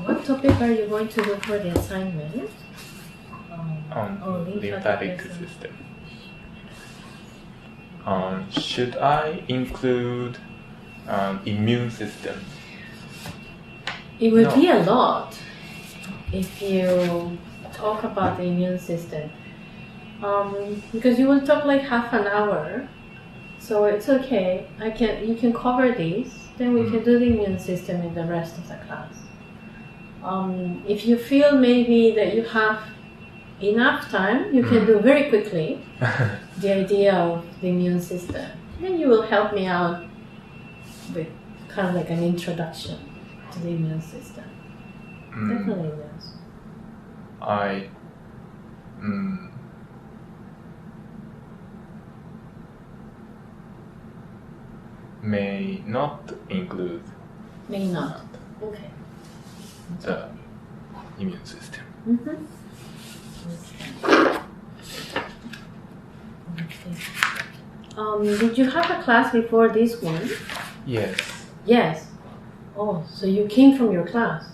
what topic are you going to do for the assignment? Lymphatic system. Should I include immune system? It would be a lot if you talk about the immune system. Because you will talk like half an hour, so it's okay. You can cover these, then we can do the immune system in the rest of the class. If you feel maybe that you have enough time, you can do very quickly the idea of the immune system. Then you will help me out with kind of like an introduction to the immune system. Definitely yes. I may not include May not. Okay. the immune system. Did you have a class before this one? Yes. Yes. Oh, so you came from your class.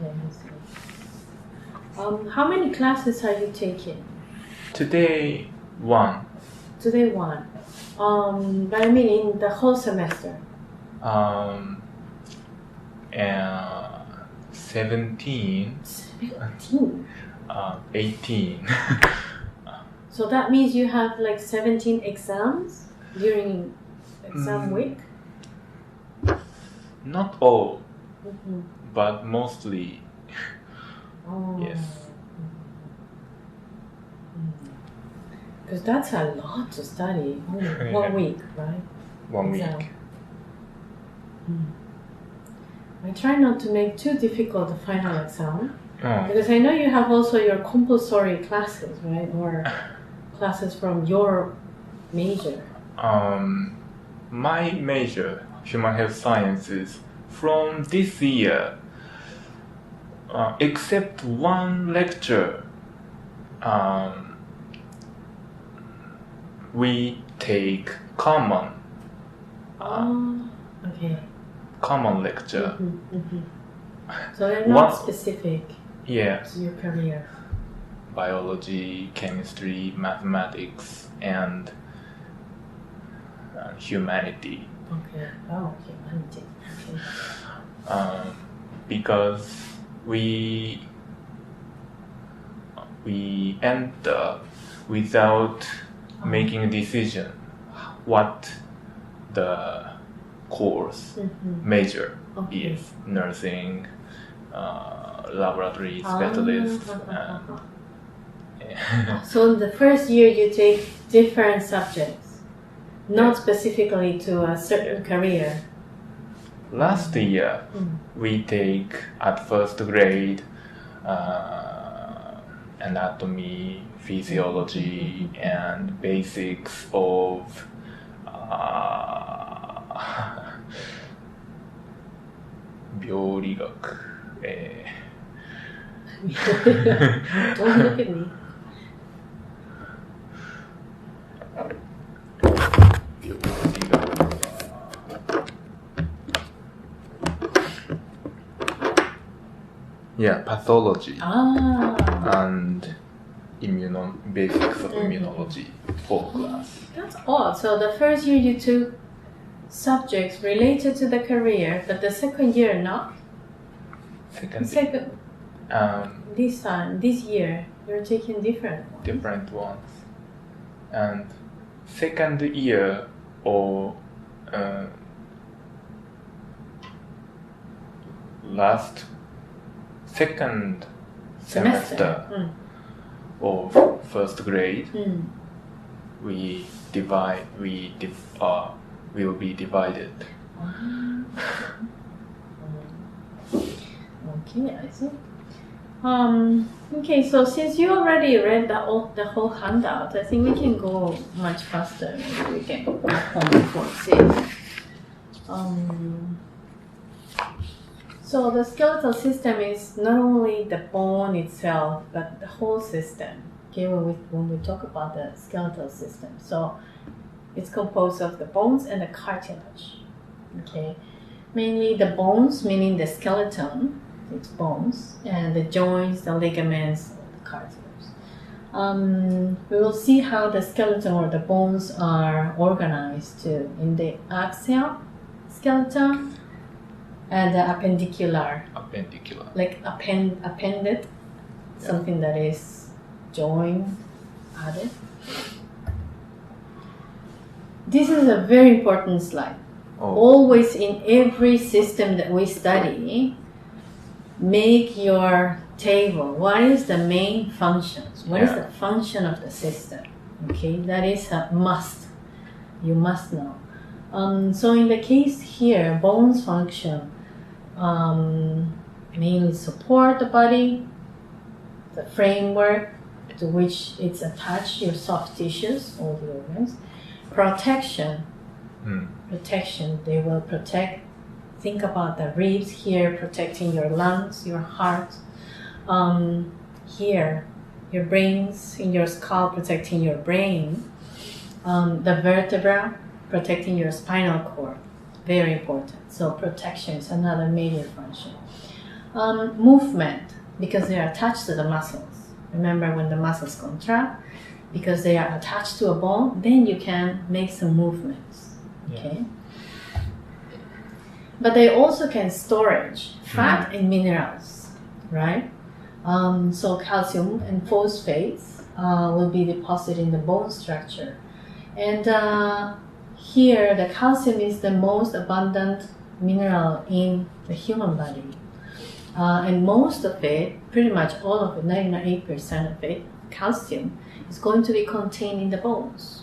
Okay, I see. How many classes are you taking? Today, one. Today one. But I mean in the whole semester. And 17. 17. 18. So that means you have like 17 exams during exam week? Not all, but mostly. Yes. Because that's a lot to study. Only 1 week, right? 1 Exam. week. I try not to make too difficult the final exam. Oh. Because I know you have also your compulsory classes, right? Or classes from your major. My major, Human Health Sciences, from this year, except one lecture, we take common lecture. So they're not specific Yeah. to your career. Biology, chemistry, mathematics, and humanity. Okay. Oh, humanity. Okay. Because we enter without making a decision what the course major is. Nursing, laboratory specialist. So in the first year you take different subjects, not specifically to a certain career. Last year, we take at first grade anatomy, physiology, and basics of 病理学. Don't look at me. Yeah, pathology. And basics of immunology for class. That's odd. So the first year you took subjects related to the career, but the second year not? This year, you're taking different ones. Different ones. And second year or second semester of first grade, we will be divided. Okay, I see. Okay, so since you already read the whole handout, I think we can go much faster. Maybe we can go home before 6. So the skeletal system is not only the bone itself, but the whole system. Okay, when we talk about the skeletal system, so it's composed of the bones and the cartilage. Okay, mainly the bones, meaning the skeleton, its bones, and the joints, the ligaments, the cartilage. We will see how the skeleton or the bones are organized too in the axial skeleton and the appendicular, like appended, something that is joined, added. This is a very important slide. Always in every system that we study, make your table. What is the main functions? What is the function of the system? Okay, that is a must. You must know. So in the case here, bones function mainly support the body, the framework to which it's attached, your soft tissues, all the organs. Protection. Protection. They will protect. Think about the ribs here, protecting your lungs, your heart. Here, your brains in your skull, protecting your brain. The vertebra, protecting your spinal cord. Very important. So protection is another major function. Movement, because they are attached to the muscles. Remember when the muscles contract, because they are attached to a bone, then you can make some movements. Okay. But they also can storage fat and minerals, right? So calcium and phosphates will be deposited in the bone structure. And here, the calcium is the most abundant mineral in the human body. And most of it, pretty much all of it, 98% of it, calcium, is going to be contained in the bones.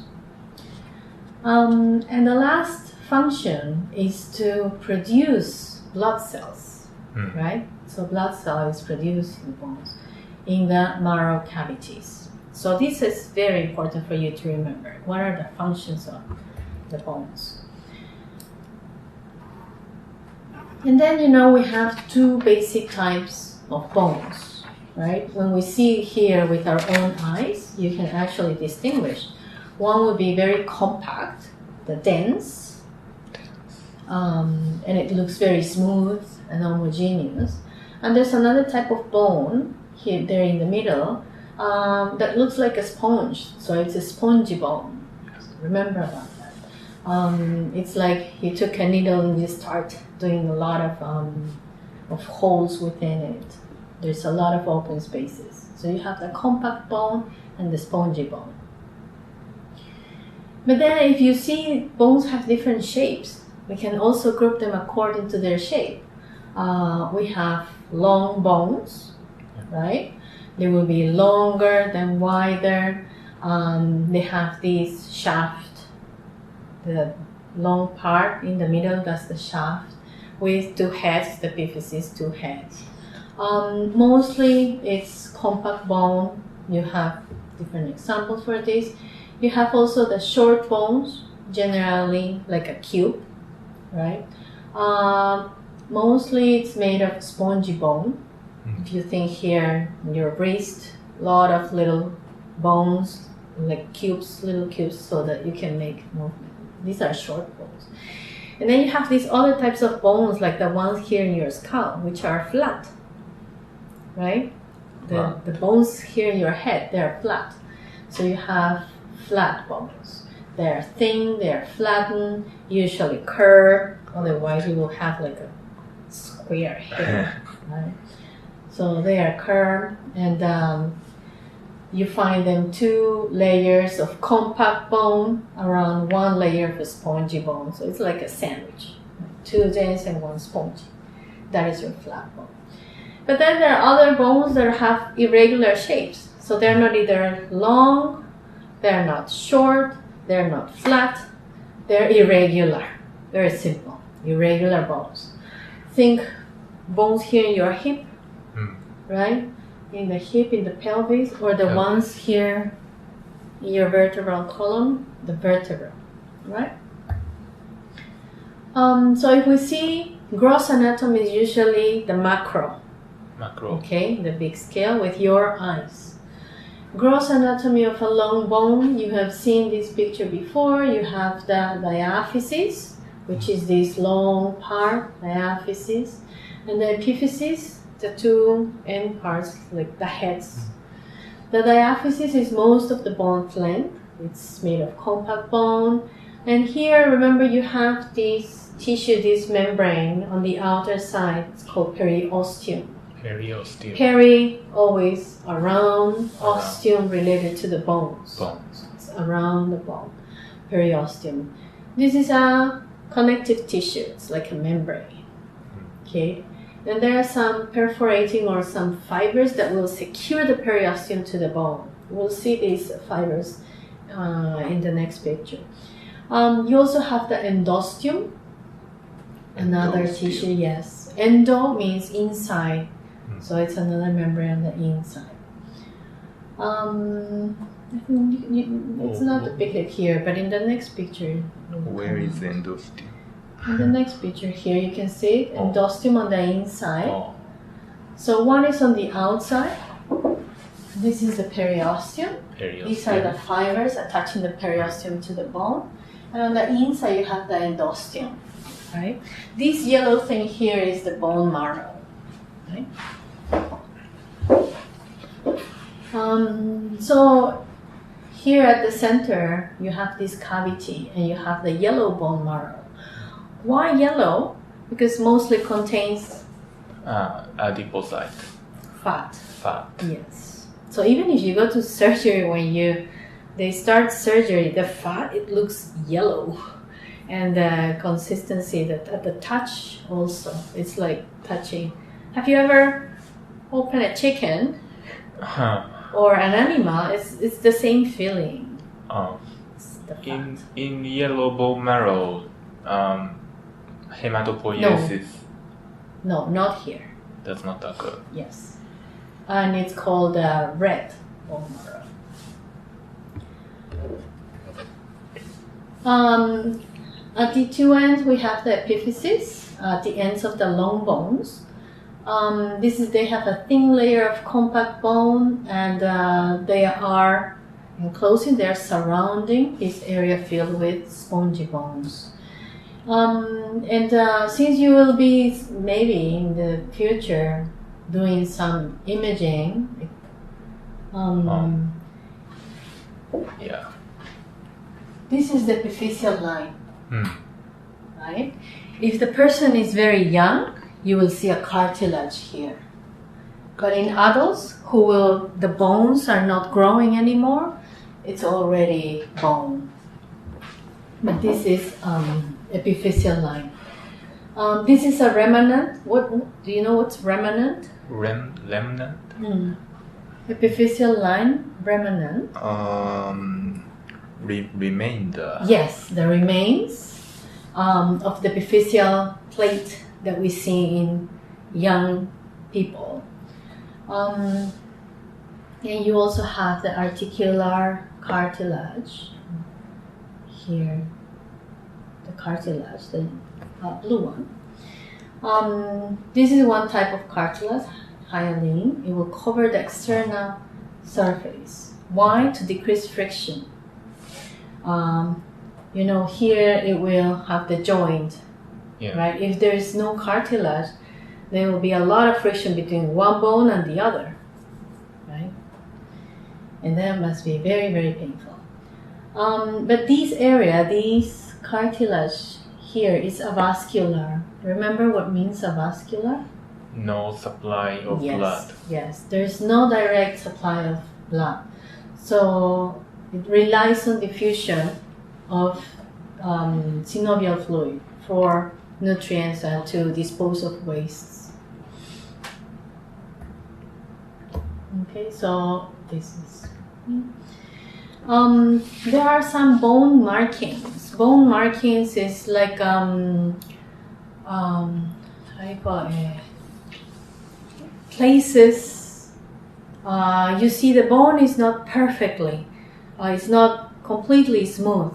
And the last function is to produce blood cells, right? So blood cell is produced in the bones, in the marrow cavities. So this is very important for you to remember. What are the functions of the bones? And then, we have two basic types of bones, right? When we see here with our own eyes, you can actually distinguish. One would be very compact, the dense, and it looks very smooth and homogeneous. And there's another type of bone here, there in the middle, that looks like a sponge. So it's a spongy bone. Remember about that. It's like you took a needle and you start doing a lot of holes within it. There's a lot of open spaces. So you have the compact bone and the spongy bone. But then if you see bones have different shapes, we can also group them according to their shape. We have long bones, right? They will be longer than wider. They have this shaft, the long part in the middle, that's the shaft, with two heads, the epiphysis, two heads. Mostly it's compact bone. You have different examples for this. You have also the short bones, generally like a cube, right? Mostly it's made of spongy bone. If you think here in your wrist, a lot of little bones, like cubes, little cubes, so that you can make movement. These are short bones. And then you have these other types of bones, like the ones here in your skull, which are flat, right? The bones here in your head, they're flat. So you have flat bones. They're thin, they're flattened, usually curved, otherwise you will have like a square head, right? So they are curved, and you find them two layers of compact bone around one layer of a spongy bone. So it's like a sandwich, two dense and one spongy. That is your flat bone. But then there are other bones that have irregular shapes. So they're not either long, they're not short, they're not flat, they're irregular. Very simple, irregular bones. Think bones here in your hip, right? In the hip, in the pelvis, or the ones here in your vertebral column, the vertebra, right? So if we see gross anatomy is usually the macro. Okay, the big scale with your eyes. Gross anatomy of a long bone, you have seen this picture before. You have the diaphysis, which is this long part, diaphysis, and the epiphysis, the two end parts, like the heads. The diaphysis is most of the bone's length. It's made of compact bone. And here, remember, you have this tissue, this membrane on the outer side. It's called periosteum. Periosteum. Peri, always around, osteum related to the bones. It's around the bone. Periosteum. This is a connective tissue. It's like a membrane. Okay. And there are some perforating or some fibers that will secure the periosteum to the bone. We'll see these fibers in the next picture. You also have the endosteum, another tissue, yes. Endo means inside, so it's another membrane on the inside. I think it's not depicted here, but in the next picture. Where is the endosteum? In the next picture here, you can see it, endosteum on the inside. So one is on the outside. This is the periosteum. These are the fibers attaching the periosteum to the bone. And on the inside, you have the endosteum, right? This yellow thing here is the bone marrow, right? So here at the center, you have this cavity and you have the yellow bone marrow. Why yellow? Because mostly contains adipocyte. Fat. Fat. Yes. So even if you go to surgery, when they start surgery, the fat, it looks yellow, and the consistency, that at the touch also, it's like touching. Have you ever opened a chicken or an animal? It's the same feeling. It's the fat. In yellow bone marrow, hematopoiesis. No, not here. Does not occur. Yes, and it's called red bone marrow. At the two ends, we have the epiphysis, at the ends of the long bones. They have a thin layer of compact bone, and they are enclosing, they're surrounding this area filled with spongy bones. Since you will be maybe in the future doing some imaging, this is the epiphyseal line, right? If the person is very young, you will see a cartilage here. But in adults the bones are not growing anymore, it's already bone. But this is epiphyseal line. This is a remnant. What do you know? What's remnant? Remnant. Epiphyseal line, remnant. Remainder. Yes, the remains of the epiphyseal plate that we see in young people. And you also have the articular cartilage here. The cartilage, the blue one. This is one type of cartilage, hyaline. It will cover the external surface. Why? To decrease friction. Here it will have the joint, right? If there is no cartilage, there will be a lot of friction between one bone and the other, right? And that must be very, very painful. But this cartilage here is avascular. Remember what means avascular? No supply of blood. Yes, there's no direct supply of blood. So it relies on diffusion of synovial fluid for nutrients and to dispose of wastes. Okay, so this is. There are some bone markings. Bone markings is like places you see the bone is not perfectly, it's not completely smooth.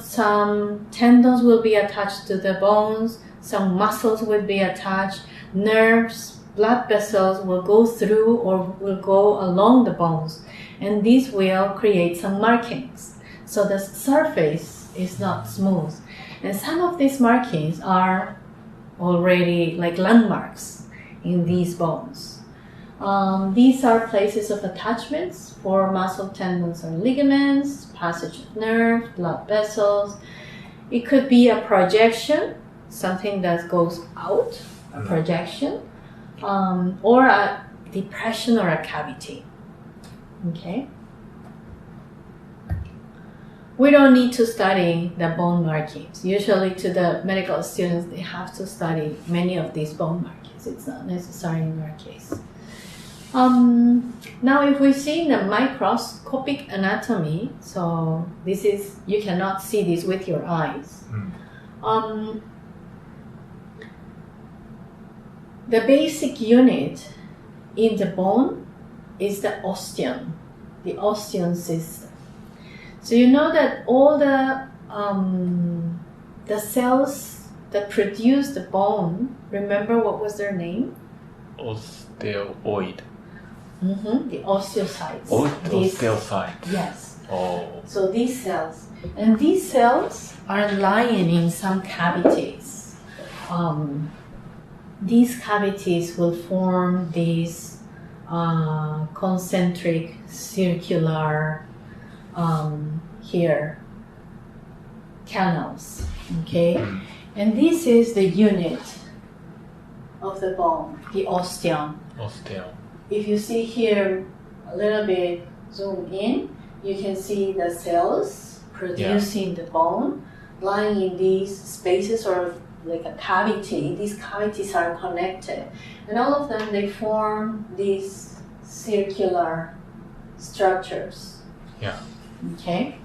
Some tendons will be attached to the bones, some muscles will be attached, nerves, blood vessels will go through or will go along the bones, and these will create some markings. So the surface is not smooth. And some of these markings are already like landmarks in these bones. These are places of attachments for muscle tendons or ligaments, passage of nerve, blood vessels. It could be a projection, something that goes out, a projection, or a depression or a cavity. Okay? We don't need to study the bone markings. Usually to the medical students, they have to study many of these bone markings. It's not necessary in our case. Now if we see in the microscopic anatomy, so this is, you cannot see this with your eyes. The basic unit in the bone is the osteon, the osteon system. So you know that all the cells that produce the bone, remember what was their name? Osteoid. The osteocytes. Osteocytes. Yes. Oh. So these cells, and these cells are lying in some cavities. These cavities will form these concentric circular here canals. Okay, and this is the unit of the bone, the osteon. If you see here a little bit zoom in, you can see the cells producing the bone lying in these spaces or like a cavity. These cavities are connected, and all of them, they form these circular structures. Yeah. Okay.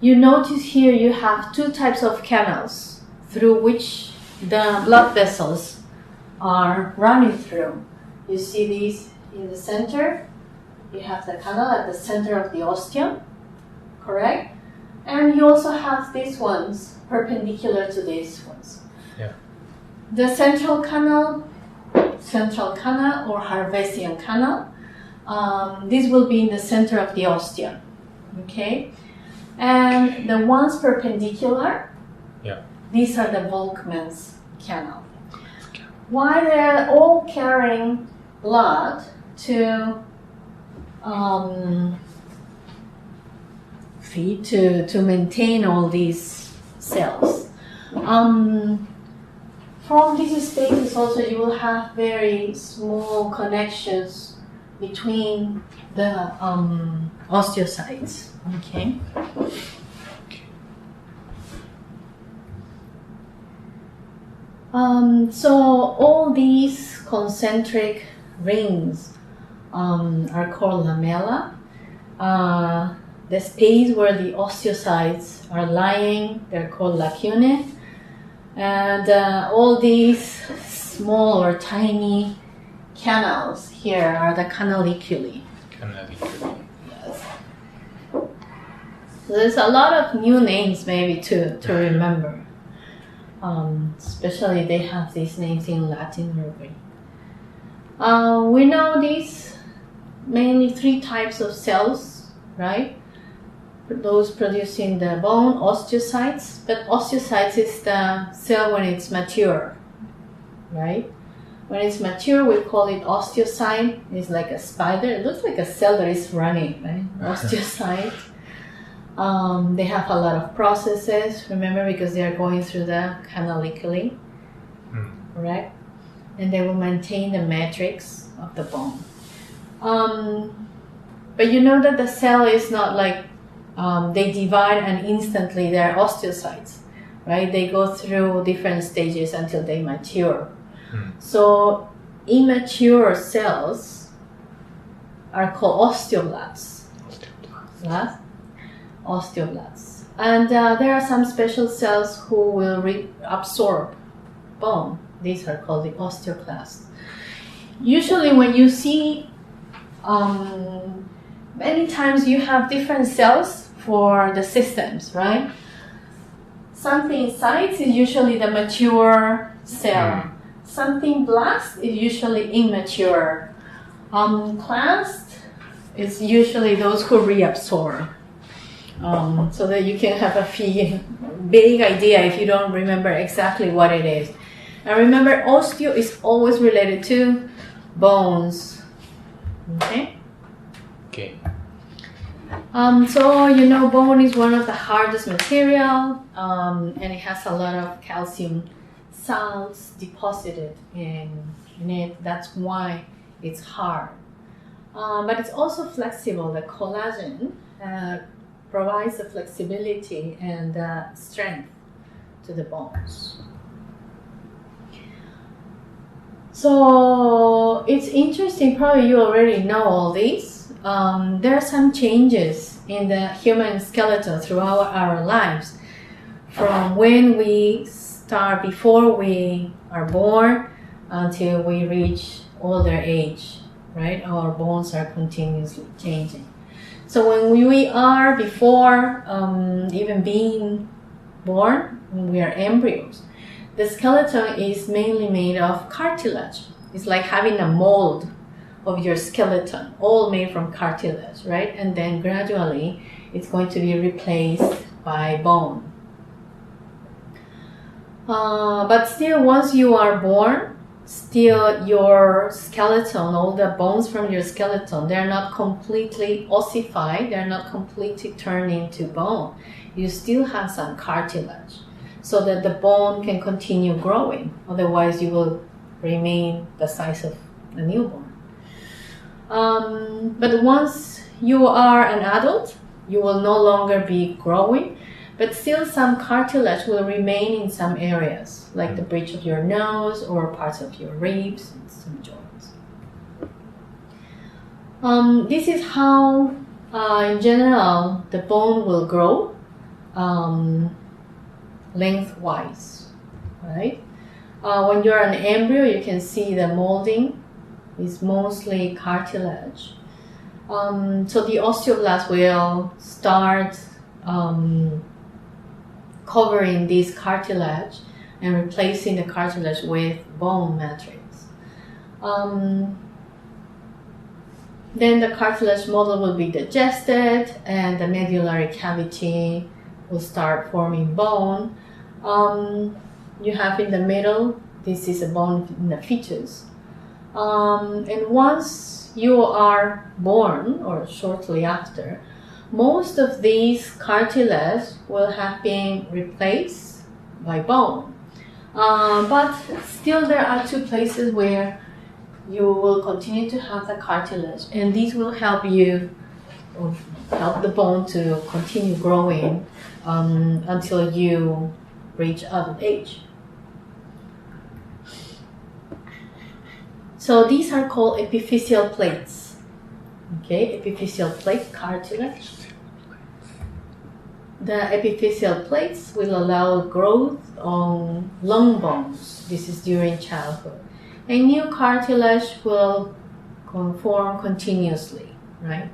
You notice here you have two types of canals through which the blood vessels are running through. You see these in the center. You have the canal at the center of the osteon, correct? And you also have these ones perpendicular to these ones. Yeah. The central canal or Harvesian canal, this will be in the center of the osteon, okay? And the ones perpendicular, these are the Volkmann's canal. Why they're all carrying blood to feed, to maintain all these cells. From these spaces also you will have very small connections between the osteocytes. Okay. So all these concentric rings are called lamella. The space where the osteocytes are lying, they're called lacunae. And all these small or tiny canals here are the canaliculi. Yes. So there's a lot of new names maybe to remember. Especially they have these names in Latin or Greek. We know these mainly three types of cells, right? Those producing the bone, osteocytes, but osteocytes is the cell when it's mature, right? When it's mature, we call it osteocyte. It's like a spider. It looks like a cell that is running, right? Osteocyte. They have a lot of processes, remember, because they are going through the canaliculi, correct? And they will maintain the matrix of the bone. But you know that the cell is not like they divide and instantly they're osteocytes, right? They go through different stages until they mature. So immature cells are called osteoblasts. Osteoblasts. And there are some special cells who will reabsorb bone. These are called the osteoclasts. Usually when you see, many times you have different cells for the systems, right? Something sites is usually the mature cell. Something blast is usually immature. Clast It's usually those who reabsorb. So that you can have a big idea if you don't remember exactly what it is. And remember, osteo is always related to bones. Okay? Okay. So you know, bone is one of the hardest material, and it has a lot of calcium salts deposited in it. That's why it's hard. But it's also flexible. The collagen provides the flexibility and strength to the bones. So it's interesting, probably you already know all these. There are some changes in the human skeleton throughout our lives, from when we start, before we are born, until we reach older age, right? Our bones are continuously changing. So when we are before even being born, when we are embryos, the skeleton is mainly made of cartilage. It's like having a mold of your skeleton, all made from cartilage, right? And then gradually it's going to be replaced by bone. But still, once you are born, still your skeleton, all the bones from your skeleton, they're not completely ossified, they're not completely turned into bone. You still have some cartilage so that the bone can continue growing. Otherwise, you will remain the size of a newborn. But once you are an adult, you will no longer be growing, but still some cartilage will remain in some areas, like the bridge of your nose or parts of your ribs and some joints. This is how, in general, the bone will grow lengthwise, right? When you're an embryo, you can see the molding is mostly cartilage. So the osteoblasts will start covering this cartilage and replacing the cartilage with bone matrix. Then the cartilage model will be digested and the medullary cavity will start forming bone. You have in the middle, this is a bone in the fetus. And once you are born, or shortly after, most of these cartilage will have been replaced by bone. But still there are two places where you will continue to have the cartilage, and these will help you, or help the bone to continue growing until you reach adult age. So these are called epiphyseal plates. Okay, epiphyseal plate, cartilage. The epiphyseal plates will allow growth on long bones. This is during childhood. A new cartilage will form continuously, right?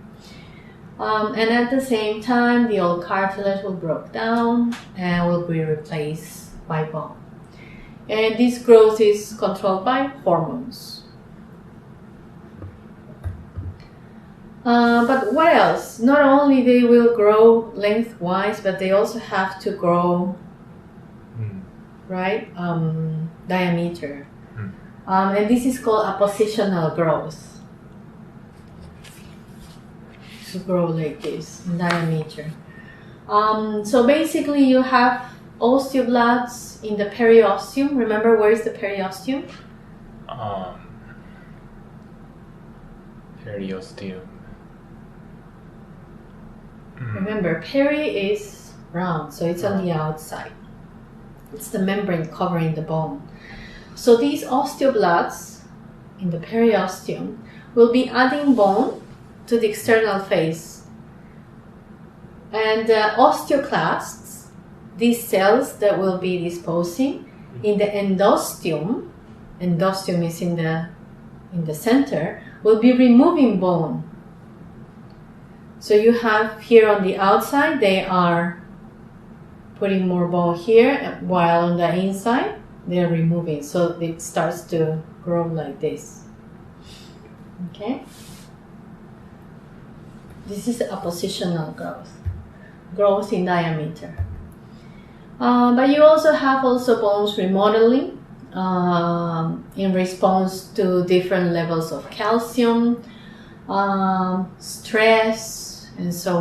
And at the same time, the old cartilage will break down and will be replaced by bone. And this growth is controlled by hormones. But what else? Not only they will grow lengthwise, but they also have to grow, right, diameter. And this is called appositional growth. To grow like this, in diameter. So basically you have osteoblasts in the periosteum. Remember, where is the periosteum? Periosteum. Remember, peri is round, so it's on the outside. It's the membrane covering the bone. So these osteoblasts in the periosteum will be adding bone to the external face. And osteoclasts, these cells that will be disposing in the endosteum is in the center, will be removing bone. So you have here on the outside, they are putting more bone here, while on the inside, they're removing. So it starts to grow like this. Okay? This is appositional growth in diameter. But you also have bones remodeling in response to different levels of calcium, stress, and so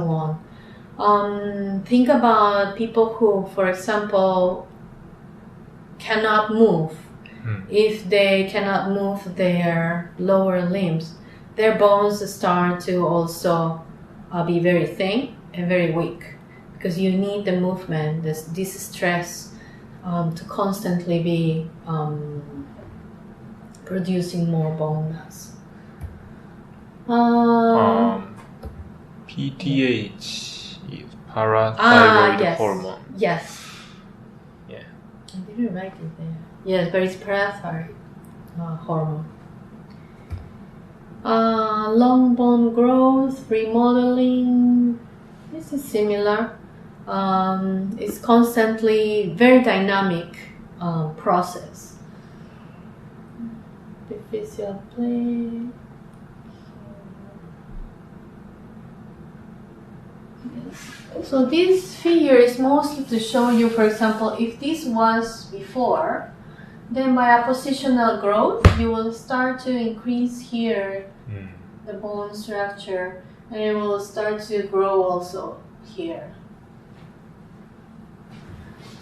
on. Think about people who, for example, cannot move. If they cannot move their lower limbs, their bones start to also be very thin and very weak, because you need the movement, this stress, to constantly be producing more bone mass. PTH is parathyroid hormone. Yes. Yeah. I didn't write it there. Yes, but it's parathyroid hormone. Long bone growth, remodeling. This is similar. It's constantly very dynamic process. Epiphyseal plate. Yes. So this figure is mostly to show you, for example, if this was before, then by appositional growth, you will start to increase here the bone structure, and it will start to grow also here.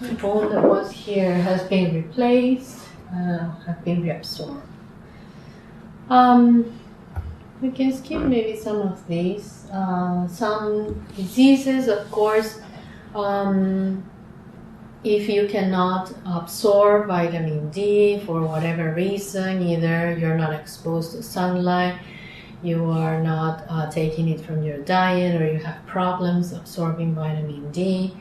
The bone that was here has been replaced, have been reabsorbed. We can skip maybe some of these. Some diseases, of course, if you cannot absorb vitamin D for whatever reason, either you're not exposed to sunlight, you are not taking it from your diet, or you have problems absorbing vitamin D,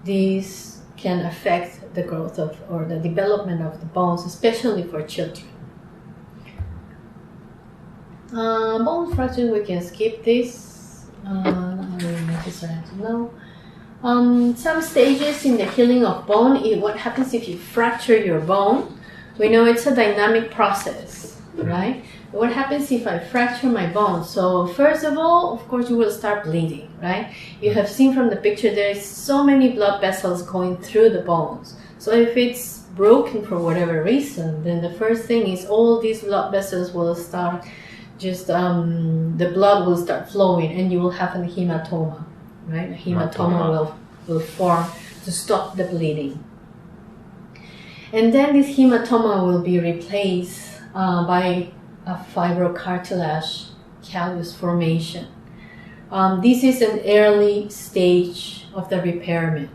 these can affect the growth of or the development of the bones, especially for children. Bone fracture, we can skip this. Not really necessary to know. Some stages in the healing of bone. What happens if you fracture your bone? We know it's a dynamic process, right? What happens if I fracture my bone? So first of all, of course, you will start bleeding, right? You have seen from the picture there is so many blood vessels going through the bones. So if it's broken for whatever reason, then the first thing is all these blood vessels will start the blood will start flowing, and you will have a hematoma, right? A hematoma will form to stop the bleeding. And then this hematoma will be replaced by a fibrocartilage callus formation. This is an early stage of the repairment.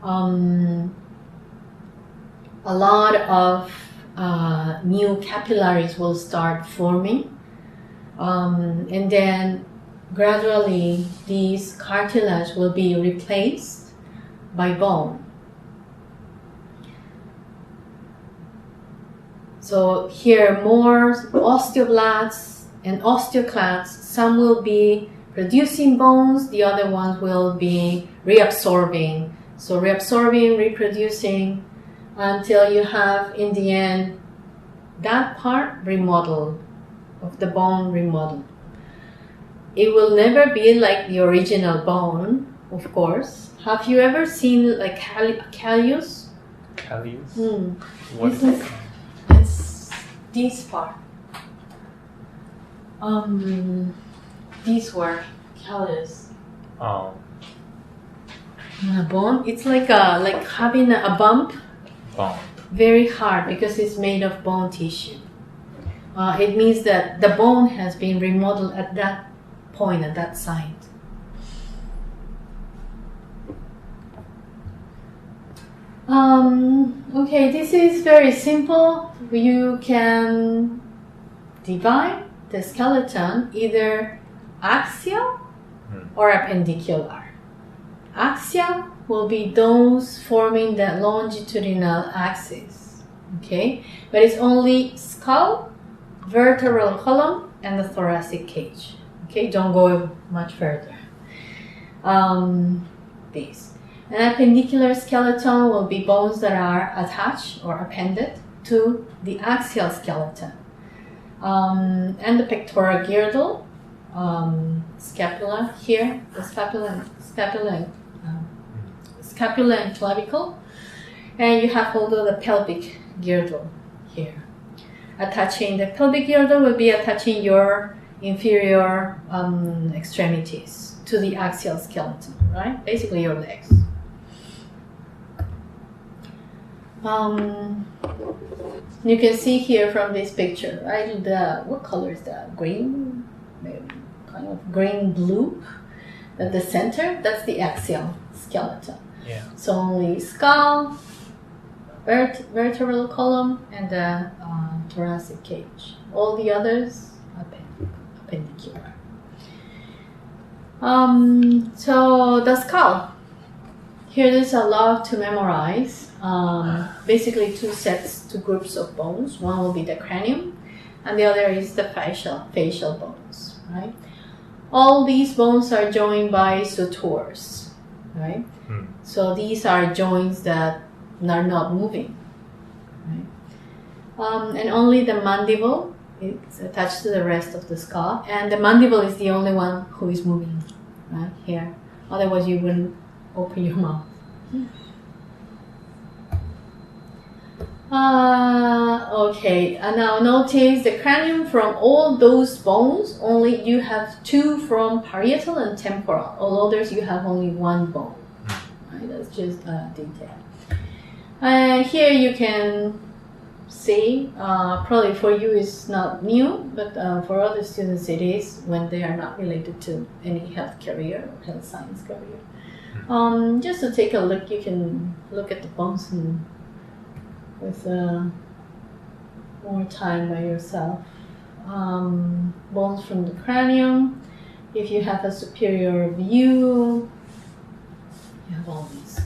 A lot of new capillaries will start forming, and then gradually these cartilage will be replaced by bone. So here more osteoblasts and osteoclasts, some will be producing bones, the other ones will be reabsorbing. So reabsorbing, reproducing, until you have in the end that part remodeled, of the bone remodeled. It will never be like the original bone, of course. Have you ever seen like callus? Callus? What is it? It's this part. These were callus. Oh. A bone. It's like having a bump. Bone. Very hard because it's made of bone tissue. It means that the bone has been remodeled at that point, at that site. Okay, this is very simple. You can divide the skeleton either axial or appendicular. Axial will be those forming the longitudinal axis, okay? But it's only skull, vertebral column, and the thoracic cage, okay? Don't go much further. This. An appendicular skeleton will be bones that are attached or appended to the axial skeleton. And the pectoral girdle scapula here, the scapula and clavicle, and you have also the pelvic girdle here. Attaching the pelvic girdle will be attaching your inferior extremities to the axial skeleton, right? Basically your legs. You can see here from this picture, right? What color is that? Green, maybe kind of green blue. At the center, that's the axial skeleton. Yeah. So only skull, vertebral column, and the thoracic cage. All the others appendicular. So the skull. Here there's a lot to memorize. Basically two groups of bones. One will be the cranium, and the other is the facial bones, right? All these bones are joined by sutures, right? So these are joints that are not moving, right? And only the mandible is attached to the rest of the skull, and the mandible is the only one who is moving, right here. Otherwise, you wouldn't open your mouth. Okay, and now notice the cranium. From all those bones, only you have two from parietal and temporal. All others, you have only one bone. Right? That's just a detail. Here you can see, probably for you it's not new, but for other students it is when they are not related to any health career or health science career. Just to take a look, you can look at the bones and with more time by yourself. Bones from the cranium. If you have a superior view, you have all these.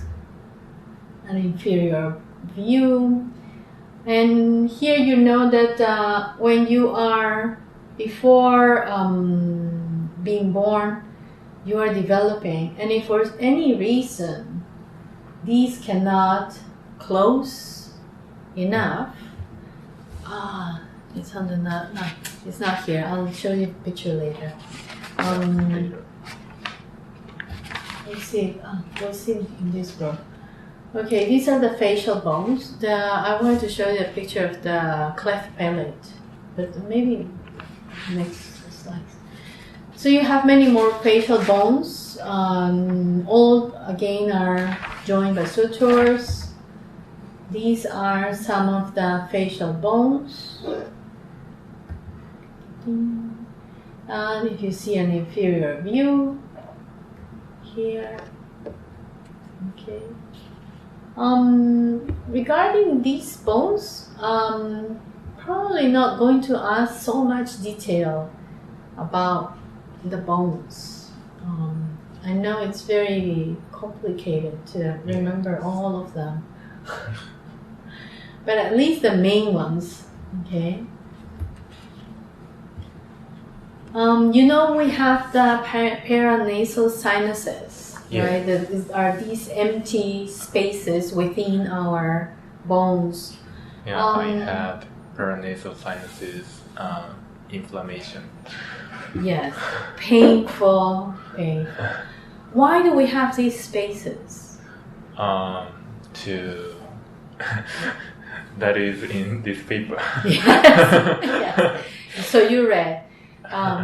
An inferior view. And here you know that when you are before being born, you are developing. And if for any reason these cannot close enough, it's on the no, it's not here. I'll show you the picture later. Let's see. We'll see in this book. Okay, these are the facial bones. I wanted to show you a picture of the cleft palate, but maybe next slide. So you have many more facial bones. All again are joined by sutures. These are some of the facial bones. And if you see an inferior view here, okay. Regarding these bones, probably not going to ask so much detail about the bones. I know it's very complicated to remember all of them. But at least the main ones, okay? You know we have the paranasal sinuses, right? These are these empty spaces within our bones. Yeah, I had paranasal sinuses inflammation. Yes, painful. Why do we have these spaces? That is in this paper. Yes. So you read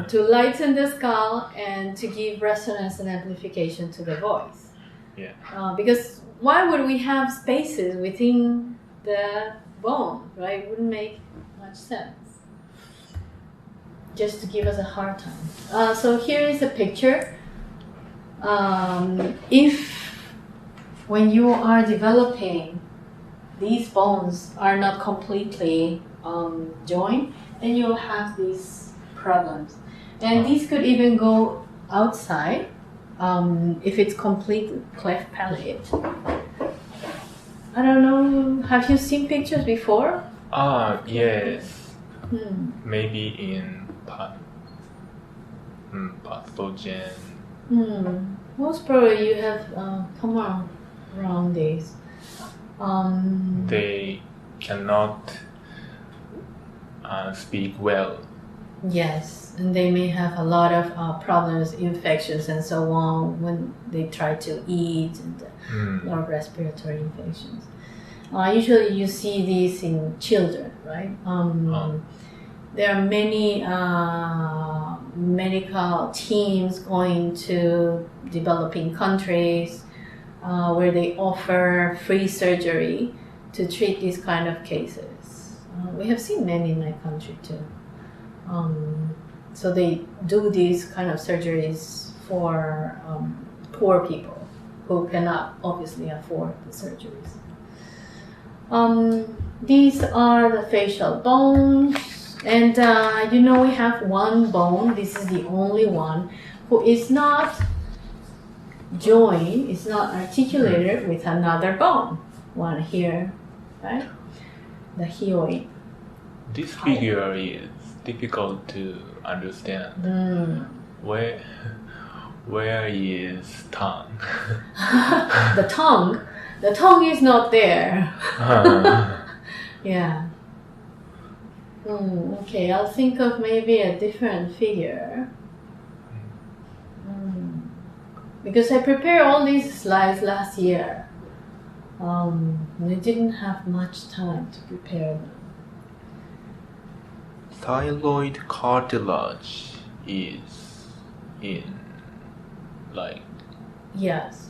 to lighten the skull and to give resonance and amplification to the voice. Yeah. Because why would we have spaces within the bone, right? It wouldn't make much sense. Just to give us a hard time. So here is a picture. If when you are developing, these bones are not completely joined, then you'll have these problems. And these could even go outside if it's complete cleft palate. I don't know, have you seen pictures before? Yes. Maybe in pathogen. Most probably you have come around days. They cannot speak well. Yes, and they may have a lot of problems, infections, and so on when they try to eat, and a lot of respiratory infections. Usually, you see these in children, right? There are many medical teams going to developing countries where they offer free surgery to treat these kind of cases. We have seen many in my country too. So they do these kind of surgeries for poor people who cannot obviously afford the surgeries. These are the facial bones, and we have one bone. This is the only one who is not joined, is not articulated with another bone. One here, right? The hyoid. This figure is difficult to understand. Where is tongue? The tongue is not there. Yeah. Okay, I'll think of maybe a different figure. Because I prepared all these slides last year. I didn't have much time to prepare them. Thyroid cartilage is in like Yes.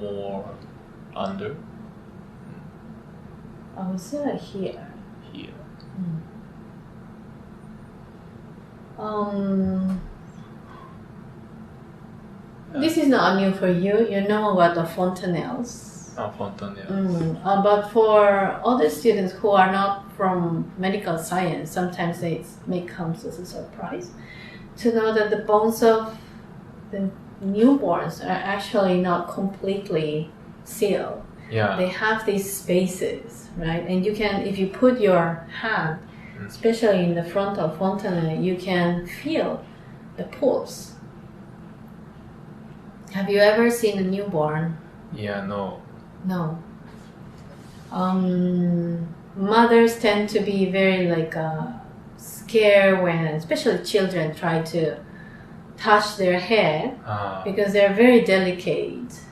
more under I would say here. here. This is not new for you. You know about the fontanelles. Fontanelles. But for other students who are not from medical science, sometimes it may come as a surprise to know that the bones of the newborns are actually not completely sealed. Yeah. They have these spaces, right? And you can, if you put your hand, especially in the frontal fontanelle, you can feel the pulse. Have you ever seen a newborn? Yeah, no. No. Mothers tend to be very scared when, especially children, try to touch their head because they're very delicate.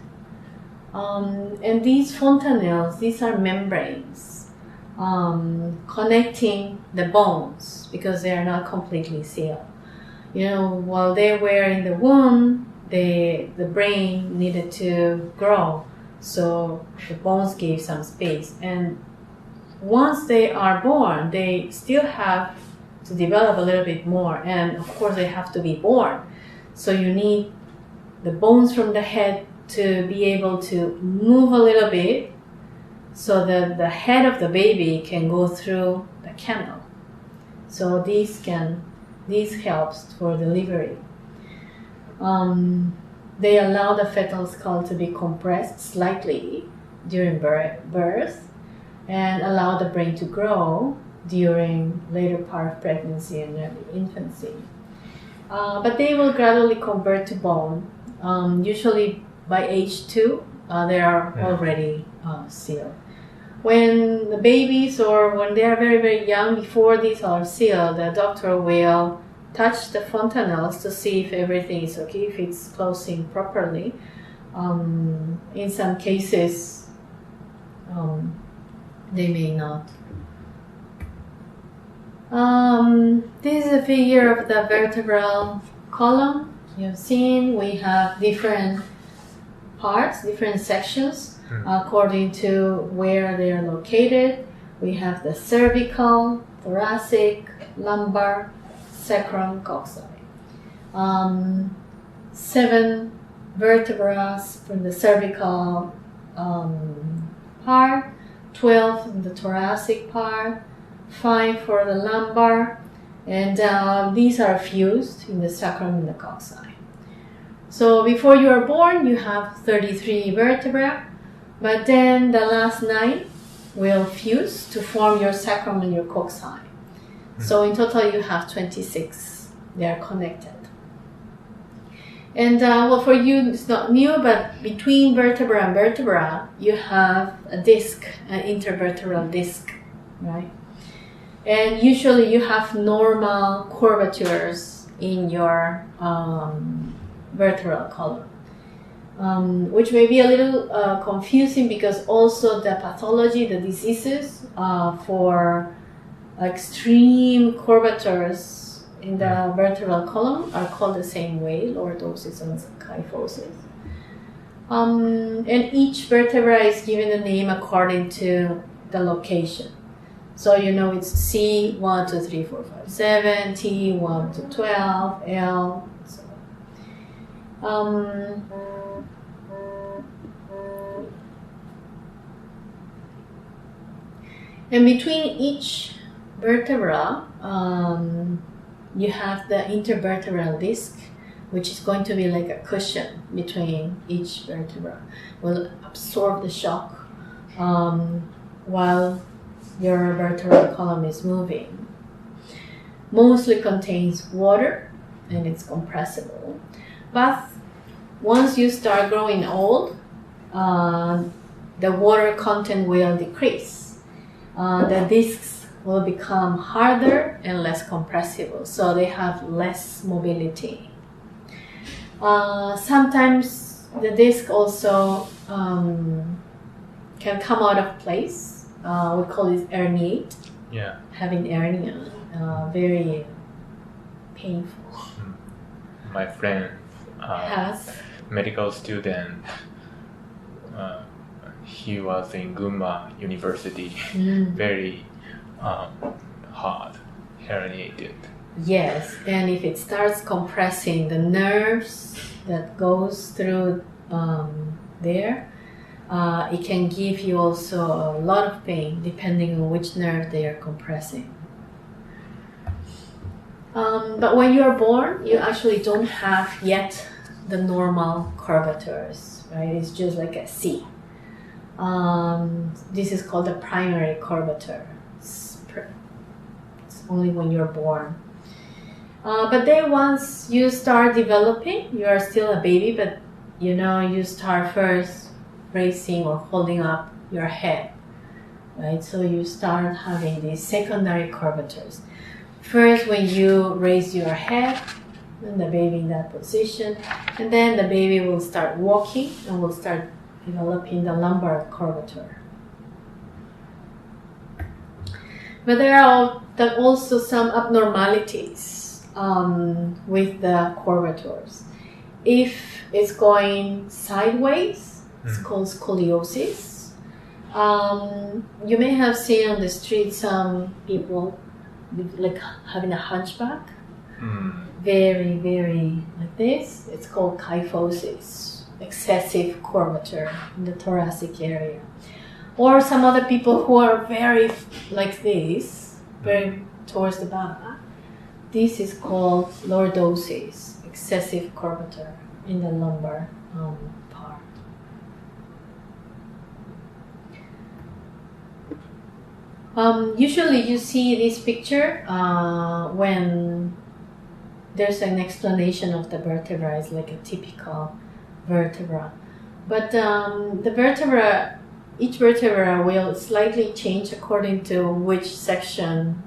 And these fontanelles, these are membranes connecting the bones because they are not completely sealed. While they were in the womb, the brain needed to grow, so the bones gave some space. And once they are born, they still have to develop a little bit more, and of course they have to be born. So you need the bones from the head to be able to move a little bit so that the head of the baby can go through the canal. So these helps for delivery. They allow the fetal skull to be compressed slightly during birth and allow the brain to grow during later part of pregnancy and early infancy. But they will gradually convert to bone. Usually by age 2, they are already sealed. When the babies or when they are very, very young, before these are sealed, the doctor will touch the fontanelles to see if everything is okay, if it's closing properly. In some cases, they may not. This is a figure of the vertebral column. You've seen we have different parts, different sections according to where they are located. We have the cervical, thoracic, lumbar, sacrum, coccyx. 7 vertebrae from the cervical part, 12 in the thoracic part, 5 for the lumbar, and these are fused in the sacrum and the coccyx. So before you are born, you have 33 vertebrae, but then the last 9 will fuse to form your sacrum and your coccyx. So in total, you have 26. They are connected. And for you, it's not new, but between vertebra and vertebra, you have a disc, an intervertebral disc, right? And usually you have normal curvatures in your vertebral column, which may be a little confusing because also the pathology, the diseases for extreme curvatures in the vertebral column are called the same way, lordosis and kyphosis. And each vertebra is given a name according to the location. So you know it's C 1, 2, 3, 4, 5, 7, T 1 to 12, L, and so on. And between each vertebra, you have the intervertebral disc, which is going to be like a cushion between each vertebra. Will absorb the shock while your vertebral column is moving. Mostly contains water and it's compressible. But once you start growing old, the water content will decrease. The discs will become harder and less compressible, so they have less mobility. Sometimes the disc also can come out of place. We call it herniate. Yeah. Having hernia, very painful. My friend, Has medical student, he was in Gunma University, very hard, herniated. Yes, and if it starts compressing the nerves that goes through there, it can give you also a lot of pain depending on which nerve they are compressing. But when you are born, you actually don't have yet the normal curvatures, right? It's just like a C. This is called the primary curvature. It's only when you're born. But then once you start developing, you are still a baby, but you know, you start first raising or holding up your head, right? So you start having these secondary curvatures. First, when you raise your head, and the baby in that position, and then the baby will start walking and will start developing the lumbar curvature. But there are also some abnormalities with the curvatures. If it's going sideways, it's called scoliosis. You may have seen on the street some people like having a hunchback. Very, very like this. It's called kyphosis, excessive curvature in the thoracic area. Or some other people who are very like this, very towards the back. This is called lordosis, excessive curvature in the lumbar part. Usually you see this picture when there's an explanation of the vertebra. It's like a typical vertebra. But the vertebra, each vertebra will slightly change according to which section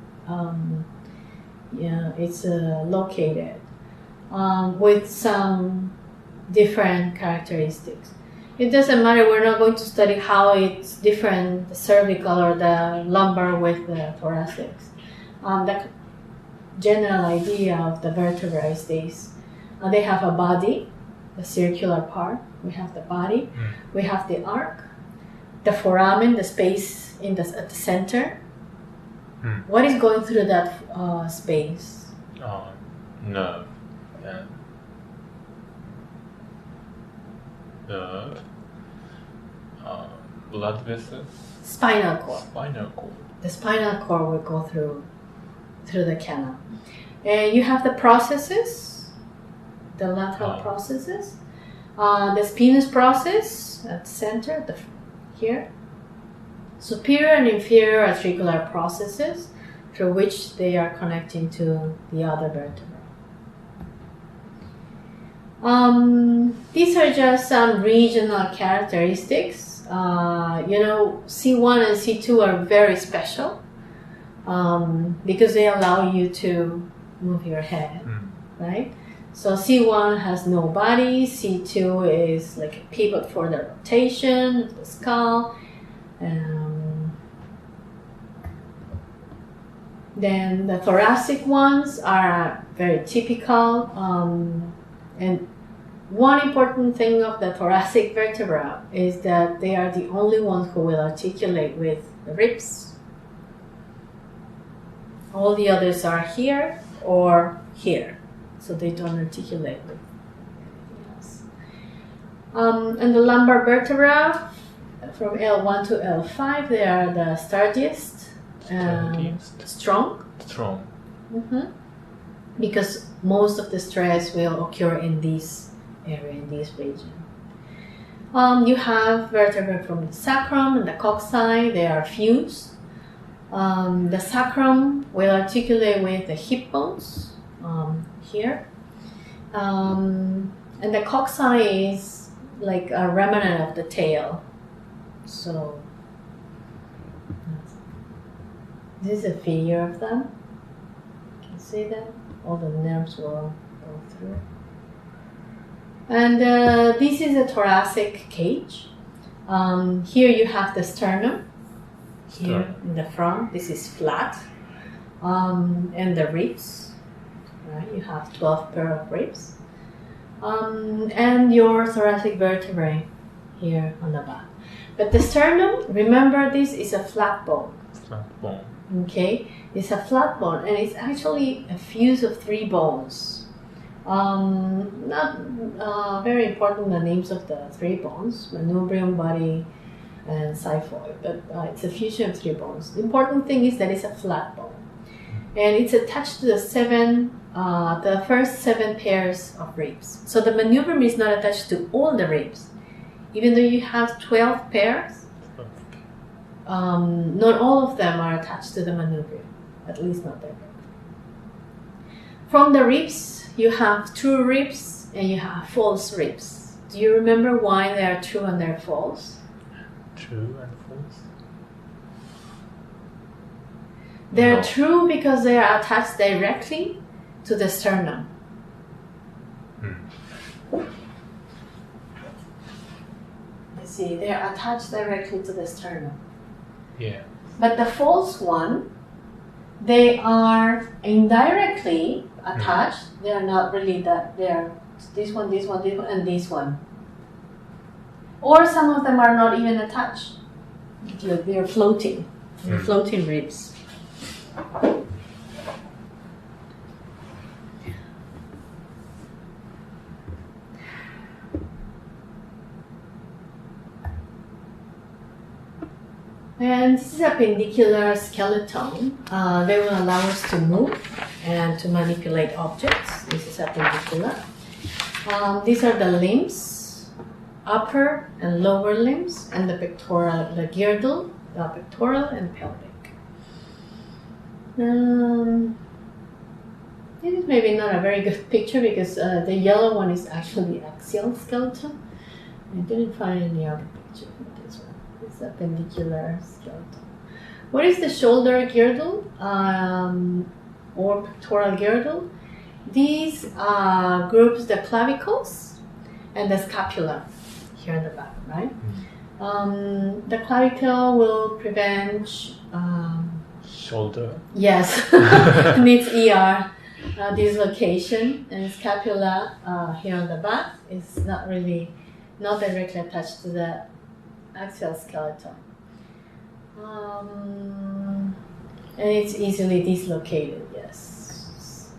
it's located, with some different characteristics. It doesn't matter, we're not going to study how it's different, the cervical or the lumbar with the thoracic. The general idea of the vertebra is this. They have a body, the circular part. We have the body. We have the arc, the foramen, the space at the center. What is going through that space? Nerve. Nerve. Blood vessels. Spinal cord. Spinal cord. The spinal cord will go through the canal. And you have the processes, the lateral processes, the spinous process at the center, here. Superior and inferior articular processes through which they are connecting to the other vertebra. These are just some regional characteristics. C1 and C2 are very special. because they allow you to move your head, right? So C1 has no body, C2 is like a pivot for the rotation of the skull. Then the thoracic ones are very typical. And one important thing of the thoracic vertebra is that they are the only ones who will articulate with the ribs. All the others are here or here, so they don't articulate with anything else. And the lumbar vertebra, from L1 to L5, they are the sturdiest, strong. Because most of the stress will occur in this area, in this region. You have vertebrae from the sacrum and the coccyx, they are fused. The sacrum will articulate with the hip bones here. And the coccyx is like a remnant of the tail. So this is a figure of them. You can see that? All the nerves will go through. And this is a thoracic cage. Here you have the sternum. Here in the front, this is flat. And the ribs, right? You have 12 pair of ribs. And your thoracic vertebrae here on the back. But the sternum, remember, this is a flat bone. Okay, it's a flat bone, and it's actually a fuse of 3 bones. Not very important, the names of the 3 bones: manubrium, body, and xiphoid. But it's a fusion of 3 bones. The important thing is that it's a flat bone, and it's attached to the first 7 pairs of ribs. So the manubrium is not attached to all the ribs, even though you have 12 pairs. Not all of them are attached to the manubrium, at least not directly. From the ribs, you have true ribs and you have false ribs. Do you remember why they are true and they're false? True and false? They're true because they are attached directly to the sternum. You see, they're attached directly to the sternum. Yeah. But the false one, they are indirectly attached. They are not really that. They are this one, this one, this one, and this one. Or some of them are not even attached. They are floating. They're floating ribs. And this is a appendicular skeleton. They will allow us to move and to manipulate objects. This is appendicular. These are the limbs, upper and lower limbs, and the pectoral, the girdle, the pectoral and pelvic. This is maybe not a very good picture because the yellow one is actually axial skeleton. I didn't find any other picture for this one. It's appendicular skeleton. What is the shoulder girdle or pectoral girdle? These groups the clavicles and the scapula here in the back, right? The clavicle will prevent shoulder. Yes, needs ER dislocation, and scapula here on the back is not directly attached to the axial skeleton. And it's easily dislocated, yes.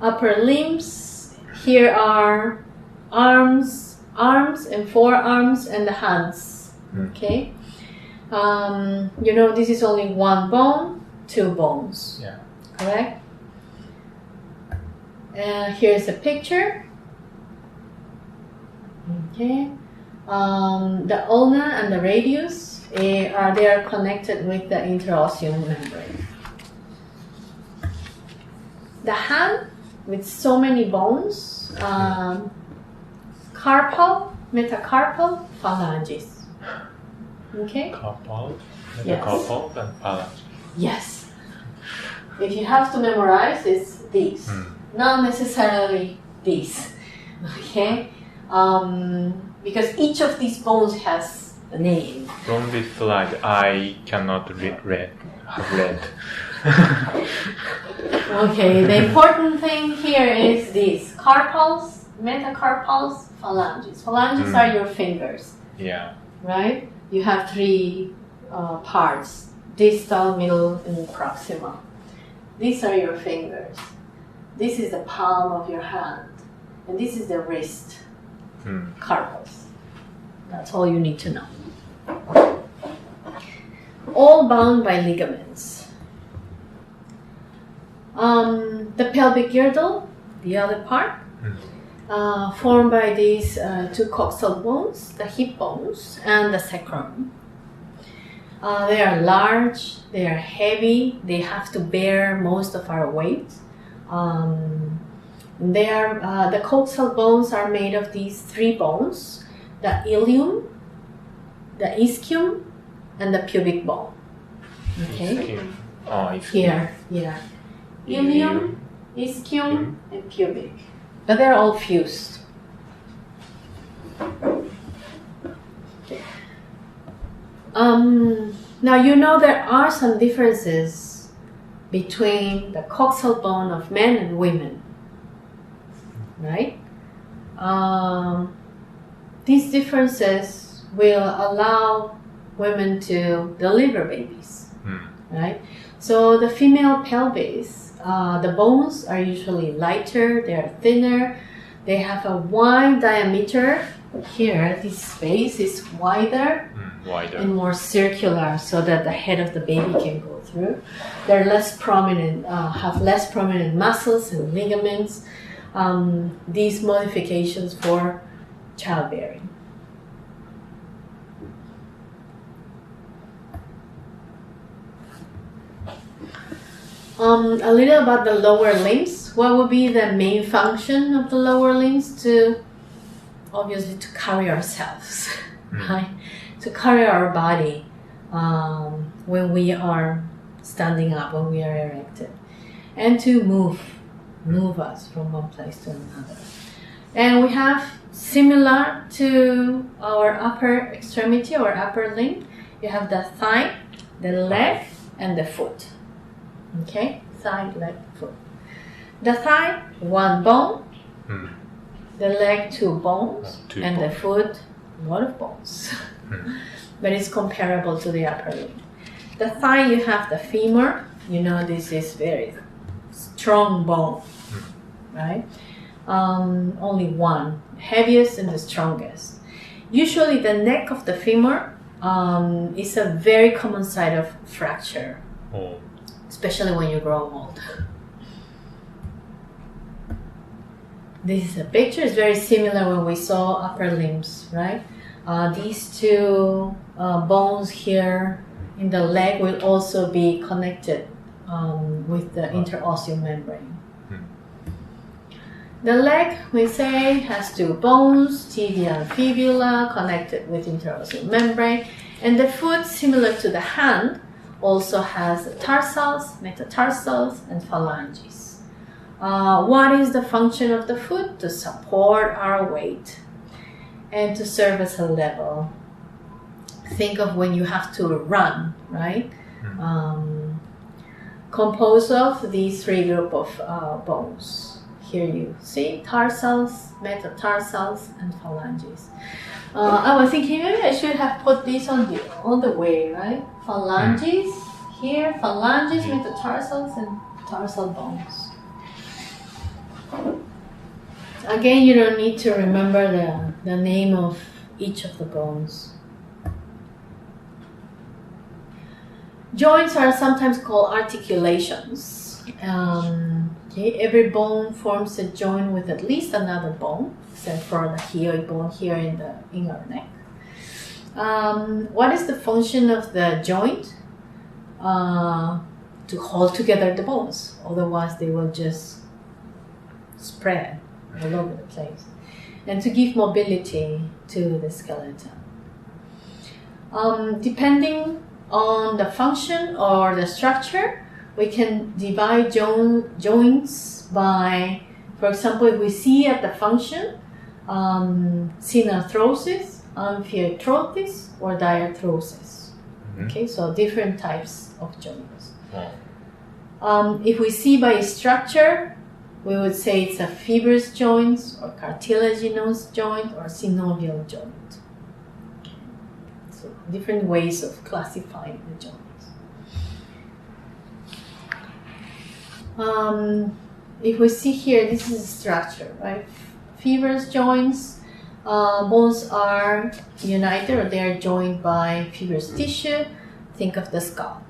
Upper limbs, here are arms and forearms and the hands, okay? You know, this is only one bone, two bones, yeah, correct? Here's a picture, okay? The ulna and the radius, they are connected with the interosseous membrane. The hand with so many bones, carpal, metacarpal, phalanges. Okay? Carpal, Yes. metacarpal, and phalange. Yes. if you have to memorize, it's these, not necessarily these. Okay, because each of these bones has a name. From this slide, I cannot have read. Okay, the important thing here is these carpals, metacarpals, phalanges. Phalanges are your fingers, Yeah. right? You have three parts: distal, middle, and proximal. These are your fingers. This is the palm of your hand, and this is the wrist. Carpals. That's all you need to know. All bound by ligaments. The pelvic girdle, the other part, formed by these two coxal bones, the hip bones and the sacrum. They are large, they are heavy, they have to bear most of our weight. The coxal bones are made of these three bones: the ilium, the ischium, and the pubic bone. Okay? Here, yeah. Ilium, ischium, and pubic. But they're all fused. Now you know there are some differences between the coxal bone of men and women, right? These differences will allow women to deliver babies, right? So the female pelvis, the bones are usually lighter, they are thinner, they have a wide diameter. Here, this space is wider and more circular, so that the head of the baby can go through. They're less prominent, have less prominent muscles and ligaments. These modifications for childbearing. A little about the lower limbs. What would be the main function of the lower limbs? Obviously to carry ourselves, right? To carry our body when we are standing up, when we are erected, and to move us from one place to another. And we have, similar to our upper extremity or upper limb, you have the thigh, the leg, and the foot. Okay, thigh, leg, foot. The thigh, one bone. The leg, two bones. The foot, a lot of bones. But it's comparable to the upper limb. The thigh, you have the femur. You know this is very strong bone, right? Only one, heaviest and the strongest. Usually the neck of the femur is a very common site of fracture, especially when you grow old. This is a picture. It's very similar when we saw upper limbs, right? These two bones here in the leg will also be connected with the interosseous membrane. The leg, we say, has two bones, tibia and fibula, connected with interosseous membrane. And the foot, similar to the hand, also has tarsals, metatarsals, and phalanges. What is the function of the foot? To support our weight and to serve as a level. Think of when you have to run, right? Composed of these three group of bones. Here you see tarsals, metatarsals, and phalanges. I was thinking maybe I should have put this on the way, right? Phalanges here, phalanges, metatarsals, and tarsal bones. Again, you don't need to remember the name of each of the bones. Joints are sometimes called articulations. Every bone forms a joint with at least another bone, except for the hyoid bone here in our neck. What is the function of the joint? To hold together the bones. Otherwise, they will just spread all over the place. And to give mobility to the skeleton. Depending on the function or the structure, we can divide joints by, for example, if we see at the function synarthrosis, amphiarthrosis, or diarthrosis. Okay, so different types of joints. If we see by structure, we would say it's a fibrous joint, or cartilaginous joint, or synovial joint. So different ways of classifying the joints. If we see here, this is a structure, right? Fibrous joints, bones are united, or they are joined by fibrous tissue. Think of the skull.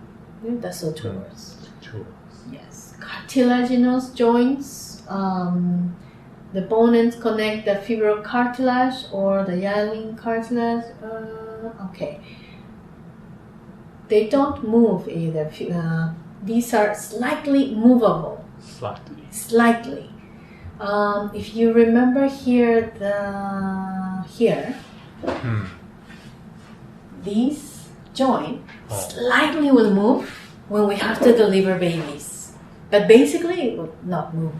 That's the two words. Yes. Cartilaginous joints, the bone ends connect the fibrocartilage or the hyaline cartilage. Okay. They don't move either. These are slightly movable. Slightly. If you remember here, these joint slightly will move when we have to deliver babies, but basically it will not move.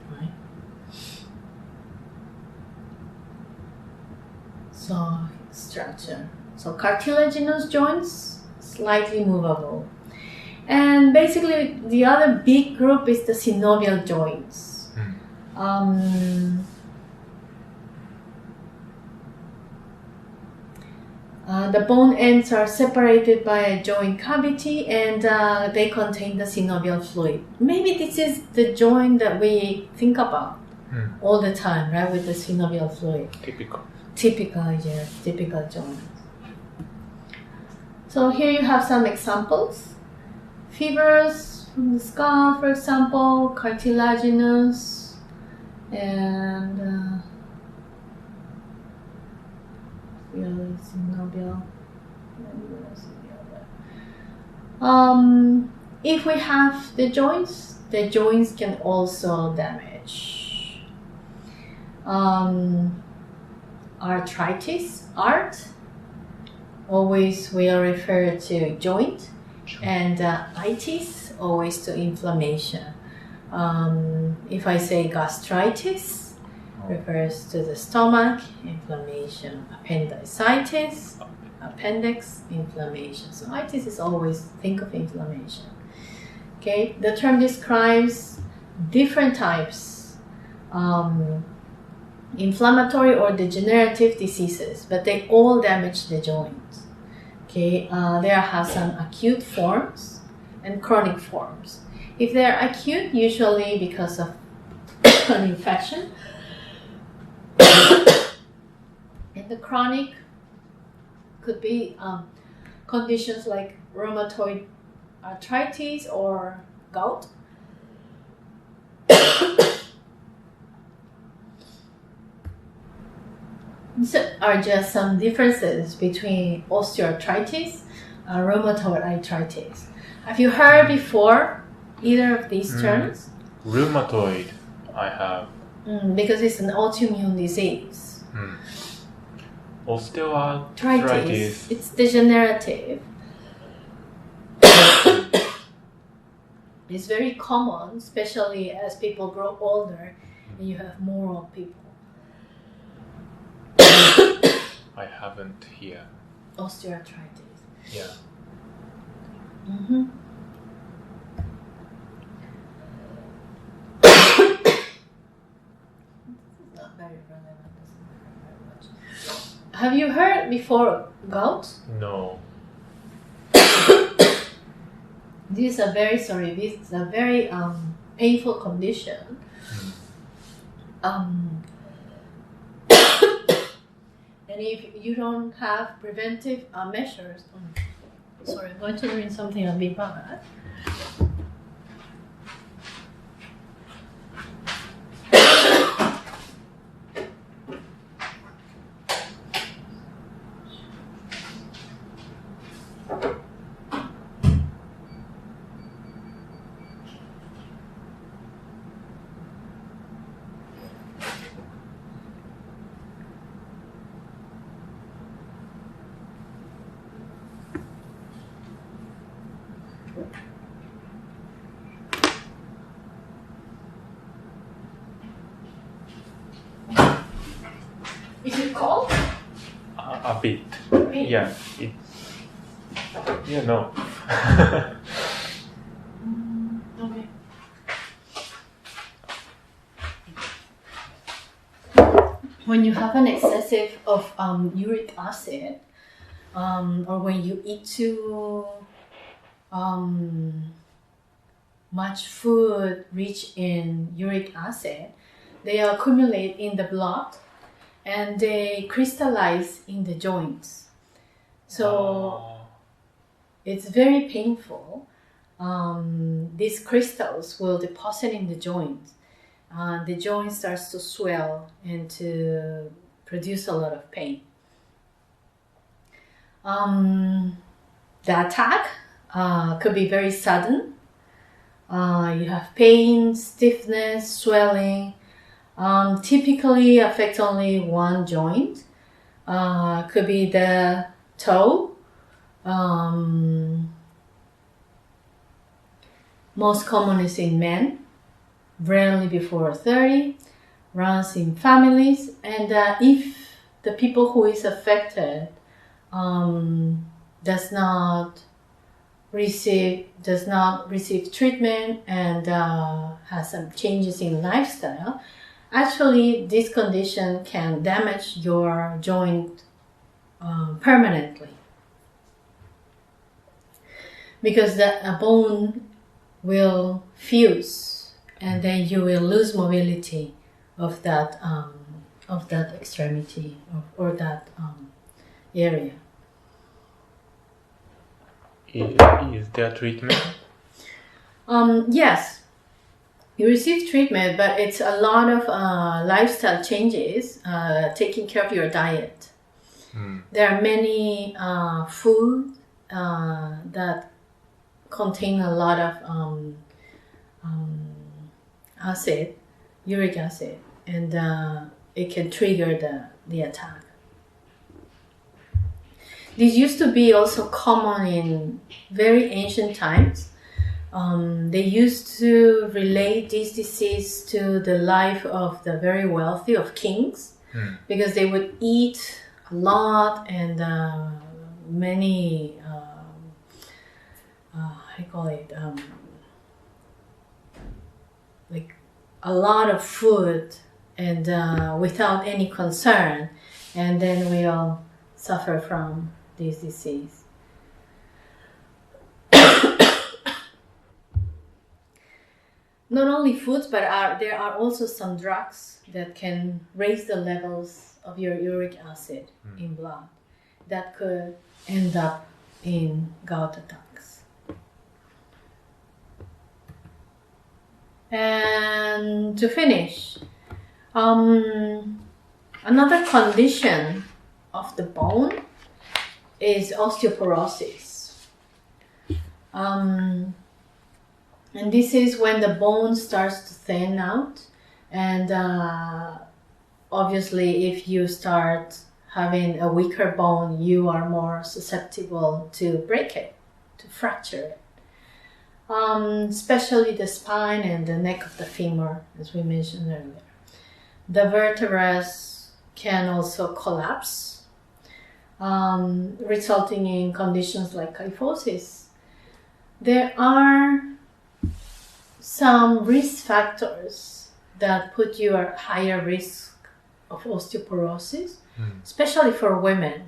Right? So structure. So cartilaginous joints, slightly movable. And basically, the other big group is the synovial joints. The bone ends are separated by a joint cavity, and they contain the synovial fluid. Maybe this is the joint that we think about all the time, right? With the synovial fluid. Typical, yes, typical joint. So here you have some examples. Fibrous from the skull, for example, cartilaginous, and synovial. If we have the joints can also damage. Arthritis, always will refer to joint. And itis, always to inflammation. If I say gastritis, refers to the stomach, inflammation. Appendicitis, appendix, inflammation. So itis is always, think of inflammation. Okay, the term describes different types, inflammatory or degenerative diseases, but they all damage the joints. Okay, there have some acute forms and chronic forms. If they're acute, usually because of an infection, and the chronic could be conditions like rheumatoid arthritis or gout. These are just some differences between osteoarthritis and rheumatoid arthritis. Have you heard before either of these terms? Rheumatoid, I have. Because it's an autoimmune disease. Osteoarthritis. It's degenerative. It's very common, especially as people grow older and you have more old people. I haven't here. Osteoarthritis. Yeah. Not very relevant. Doesn't matter very much. Have you heard before gout? No. This is a very painful condition. And if you don't have preventive measures, sorry, I'm going to drink something a bit bad. Is it cold? A bit. Bit. Yeah. No. Okay. When you have an excessive of uric acid, or when you eat too much food rich in uric acid, they accumulate in the blood and they crystallize in the joints. So it's very painful. These crystals will deposit in the joint. The joint starts to swell and to produce a lot of pain. The attack could be very sudden. You have pain, stiffness, swelling. Typically affects only one joint. Could be the toe. Most common is in men, rarely before 30, runs in families, and if the people who is affected does not receive treatment and has some changes in lifestyle, actually this condition can damage your joint permanently, because the bone will fuse and then you will lose mobility of that extremity or that area. Is there treatment? Yes, you receive treatment, but it's a lot of lifestyle changes, taking care of your diet. There are many food that contain a lot of acid, uric acid, and it can trigger the attack. This used to be also common in very ancient times. They used to relate this disease to the life of the very wealthy, of kings, because they would eat a lot and many, like a lot of food and without any concern, and then we'll suffer from this disease. Not only foods, but there are also some drugs that can raise the levels of your uric acid in blood that could end up in gout attacks. And to finish, another condition of the bone is osteoporosis. And this is when the bone starts to thin out, and obviously if you start having a weaker bone, you are more susceptible to break it, to fracture it. Especially the spine and the neck of the femur, as we mentioned earlier. The vertebrae can also collapse, resulting in conditions like kyphosis. There are some risk factors that put you at higher risk of osteoporosis, especially for women.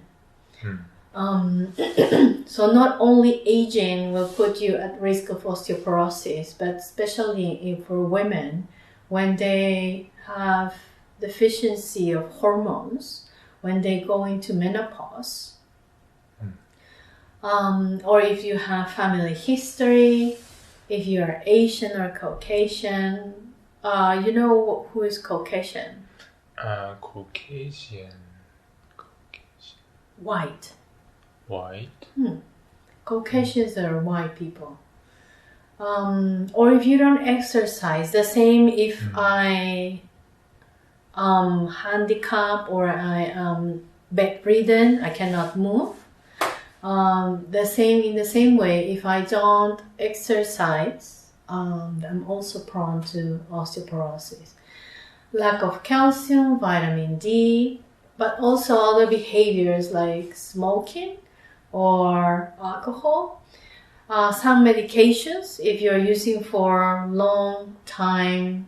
So not only aging will put you at risk of osteoporosis, but especially for women, when they have deficiency of hormones, when they go into menopause, or if you have family history, if you are Asian or Caucasian. You know who is Caucasian? Caucasian. White. White? Caucasians are white people. Or if you don't exercise, the same if I am handicapped or I am bedridden, I cannot move. In the same way, if I don't exercise, I'm also prone to osteoporosis. Lack of calcium, vitamin D, but also other behaviors like smoking or alcohol. Some medications, if you're using for long time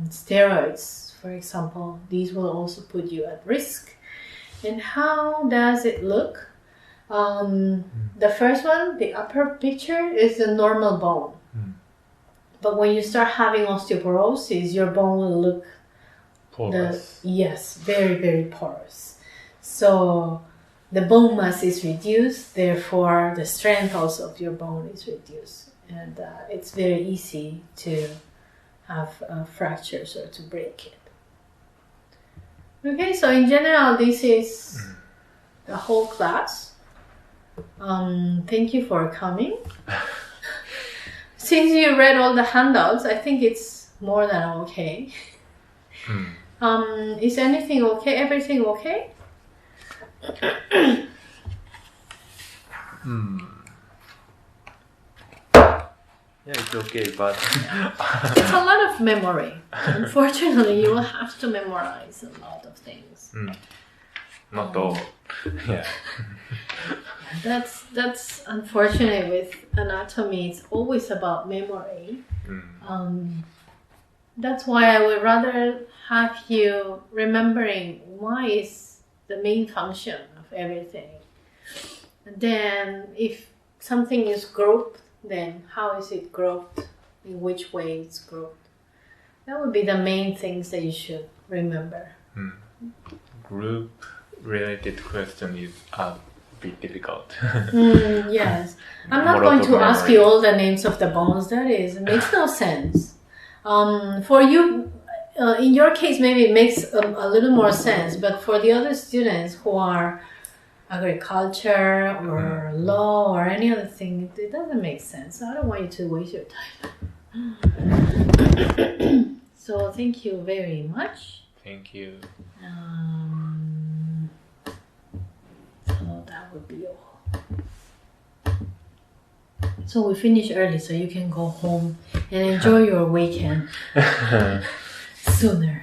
steroids, for example, these will also put you at risk. And how does it look? The first one, the upper picture, is the normal bone. But when you start having osteoporosis, your bone will look Porous. yes, very, very porous. So the bone mass is reduced, therefore the strength also of your bone is reduced. And it's very easy to have fractures or to break it. Okay, so in general, this is the whole class. Thank you for coming. Since you read all the handouts, I think it's more than okay. Is anything okay? Everything okay? Yeah, it's okay, but It's a lot of memory. Unfortunately, you will have to memorize a lot of things. not all. Yeah. That's unfortunate with anatomy. It's always about memory. That's why I would rather have you remembering why is the main function of everything. Then if something is grouped, then how is it grouped? In which way it's grouped? That would be the main things that you should remember. Group related question is a bit difficult. Yes. I'm not going to ask you all the names of the bones. It makes no sense. For you, in your case, maybe it makes a little more sense, but for the other students who are agriculture or law or any other thing, it doesn't make sense. I don't want you to waste your time. So thank you very much. Thank you. So that would be all. So we finish early so you can go home and enjoy your weekend sooner.